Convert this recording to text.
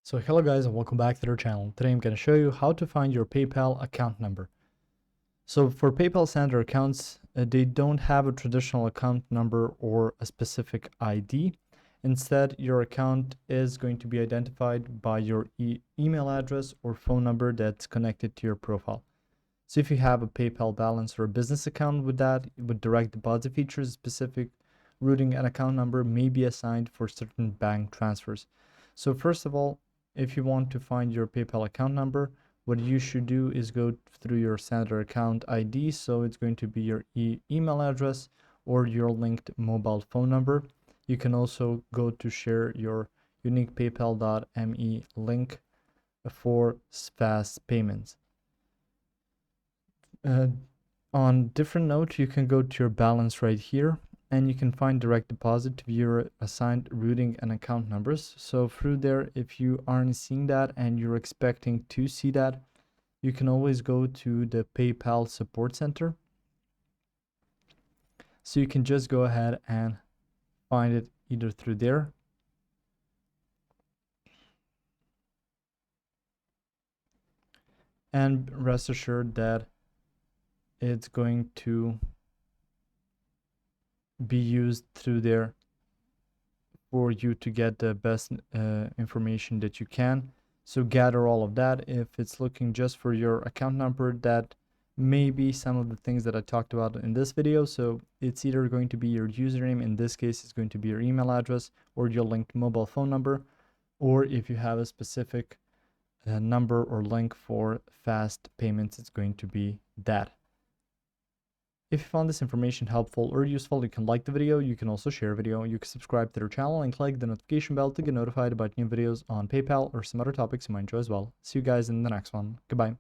So hello guys and welcome back to our channel. Today I'm going to show you how to find your PayPal account number. So for PayPal standard accounts, they don't have a traditional account number or a specific ID. Instead, your account is going to be identified by your email address or phone number that's connected to your profile. So if you have a PayPal balance or a business account with direct deposit features, specific routing and account number may be assigned for certain bank transfers. So first of all, if you want to find your PayPal account number, what you should do is go through your standard account ID. So it's going to be your email address or your linked mobile phone number. You can also go to share your unique paypal.me link for fast payments. On different note, you can go to your balance right here and you can find direct deposit to view your assigned routing and account numbers. So through there, if you aren't seeing that and you're expecting to see that, you can always go to the PayPal support center. So you can just go ahead and find it either through there and rest assured that it's going to be used through there for you to get the best information that you can. So gather all of that. If it's looking just for your account number, that may be some of the things that I talked about in this video. So it's either going to be your username, in this case it's going to be your email address or your linked mobile phone number, or if you have a specific number or link for fast payments, it's going to be that. If you found this information helpful or useful, you can like the video, you can also share a video, you can subscribe to their channel and click the notification bell to get notified about new videos on PayPal or some other topics you might enjoy as well. See you guys in the next one. Goodbye.